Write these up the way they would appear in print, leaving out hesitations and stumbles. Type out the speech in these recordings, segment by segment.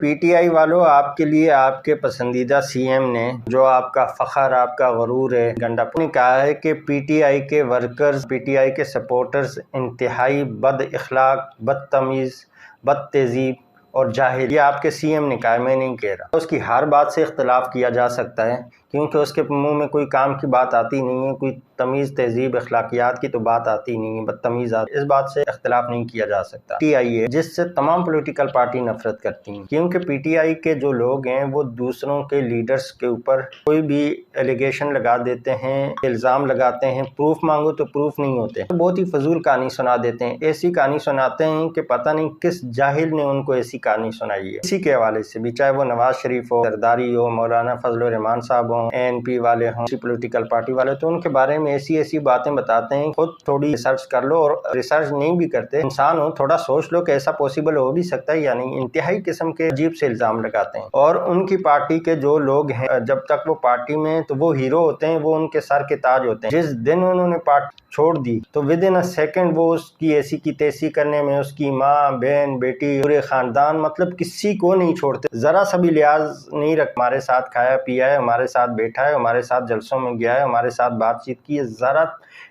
P T I والوں، آپ کے لیے آپ کے پسندیدہ سی ایم نے، جو آپ کا فخر، آپ کا غرور ہے، گنڈا نے کہا ہے کہ پی ٹی آئی کے ورکرز، پی ٹی آئی کے سپورٹرز انتہائی بد اخلاق، بدتمیز، بد تہذیب اور جاہل۔ یہ آپ کے سی ایم نے کہا ہے، میں نہیں کہہ رہا۔ اس کی ہر بات سے اختلاف کیا جا سکتا ہے، کیونکہ اس کے منہ میں کوئی کام کی بات آتی نہیں ہے، کوئی تمیز، تہذیب، اخلاقیات کی تو بات آتی نہیں ہے، بدتمیز آتی ہے۔ اس بات سے اختلاف نہیں کیا جا سکتا۔ پی ٹی آئی ہے جس سے تمام پولیٹیکل پارٹی نفرت کرتی ہیں، کیونکہ پی ٹی آئی کے جو لوگ ہیں وہ دوسروں کے لیڈرز کے اوپر کوئی بھی ایلیگیشن لگا دیتے ہیں، الزام لگاتے ہیں، پروف مانگو تو پروف نہیں ہوتے، بہت ہی فضول کہانی سنا دیتے ہیں۔ ایسی کہانی سناتے ہیں کہ پتہ نہیں کس جاہل نے ان کو ایسی کہانی سنائی ہے۔ اسی کے حوالے سے بھی، چاہے وہ نواز شریف ہو، زرداری ہو، مولانا فضل الرحمان صاحب ہوں، اے این پی والے ہوں، اسی پولیٹیکل پارٹی والے، تو ان کے بارے میں ایسی باتیں بتاتے ہیں۔ خود تھوڑی ریسرچ کر لو، اور ریسرچ نہیں بھی کرتے، انسان ہو، تھوڑا سوچ لو کہ ایسا پوسیبل ہو بھی سکتا ہے یا نہیں۔ انتہائی قسم کے عجیب سے الزام لگاتے ہیں، اور ان کی پارٹی کے جو لوگ ہیں، جب تک وہ پارٹی میں تو وہ ہیرو ہوتے ہیں، وہ ان کے سر کے تاج ہوتے ہیں۔ جس دن انہوں نے پارٹی چھوڑ دی تو ود ان اے سیکنڈ وہ اس کی ایسی کی تیسی کرنے میں، اس کی ماں، بہن، بیٹی، پورے خاندان، مطلب کسی کو نہیں چھوڑتے، ذرا سا بھی لحاظ نہیں رکھ۔ ہمارے ساتھ کھایا پیا ہے، ہمارے ساتھ بیٹھا ہے، ہمارے ساتھ جلسوں میں گیا ہے، ہمارے ساتھ بات چیت کی ہے، ذرا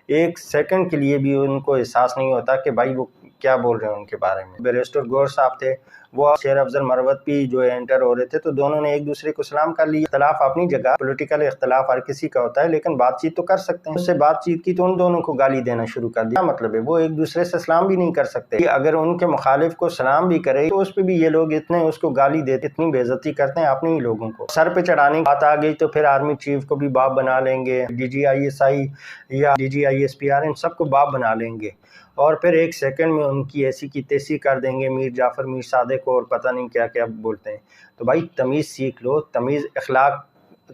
ایک سیکنڈ کے لیے بھی ان کو احساس نہیں ہوتا کہ بھائی وہ کیا بول رہے ہیں ان کے بارے میں۔ بیرسٹر گور صاحب تھے، وہ شیر افضل مروت بھی جو انٹر ہو رہے تھے، تو دونوں نے ایک دوسرے کو سلام کر لیا۔ اختلاف اپنی جگہ، پولیٹیکل اختلاف ہر کسی کا ہوتا ہے، لیکن بات چیت تو کر سکتے ہیں۔ اس سے بات چیت کی تو ان دونوں کو گالی دینا شروع کر دیا۔ مطلب ہے وہ ایک دوسرے سے سلام بھی نہیں کر سکتے۔ اگر ان کے مخالف کو سلام بھی کرے تو اس پہ بھی یہ لوگ اتنے اس کو گالی دیتے، اتنی بے عزتی کرتے ہیں اپنے ہی لوگوں کو۔ سر پہ چڑھانے کی بات آ گئی تو پھر آرمی چیف کو بھی باپ بنا لیں گے، D G I S I یا D G I S P R, ان سب کو باپ بنا لیں گے، اور پھر ایک سیکنڈ میں ان کی ایسی کی تیسی کر دیں گے، میر جعفر، میر صادق کو، اور پتہ نہیں کیا کیا بولتے ہیں۔ تو بھائی تمیز سیکھ لو، تمیز، اخلاق،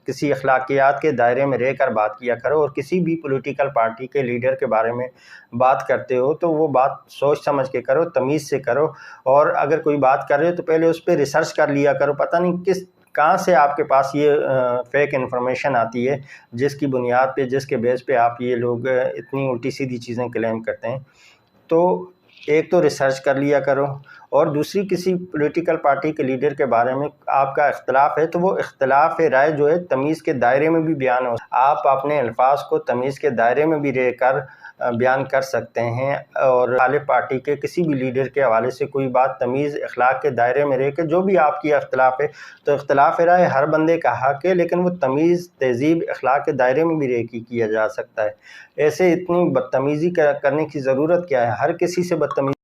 کسی اخلاقیات کے دائرے میں رہ کر بات کیا کرو، اور کسی بھی پولیٹیکل پارٹی کے لیڈر کے بارے میں بات کرتے ہو تو وہ بات سوچ سمجھ کے کرو، تمیز سے کرو، اور اگر کوئی بات کر رہے ہو تو پہلے اس پہ ریسرچ کر لیا کرو۔ پتہ نہیں کہاں سے آپ کے پاس یہ فیک انفارمیشن آتی ہے، جس کی بنیاد پہ، جس کے بیس پہ آپ یہ لوگ اتنی الٹی سیدھی چیزیں کلیم کرتے ہیں۔ تو ایک تو ریسرچ کر لیا کرو، اور دوسری کسی پولیٹیکل پارٹی کے لیڈر کے بارے میں آپ کا اختلاف ہے تو وہ اختلاف رائے جو ہے تمیز کے دائرے میں بھی بیان ہو، آپ اپنے الفاظ کو تمیز کے دائرے میں بھی رہ کر بیان کر سکتے ہیں، اور مخالف پارٹی کے کسی بھی لیڈر کے حوالے سے کوئی بات تمیز، اخلاق کے دائرے میں رہ کے، جو بھی آپ کی اختلاف ہے، تو اختلاف رائے ہر بندے کا حق ہے، لیکن وہ تمیز، تہذیب، اخلاق کے دائرے میں بھی رہ کے کیا جا سکتا ہے۔ ایسے اتنی بدتمیزی کرنے کی ضرورت کیا ہے؟ ہر کسی سے بدتمیزی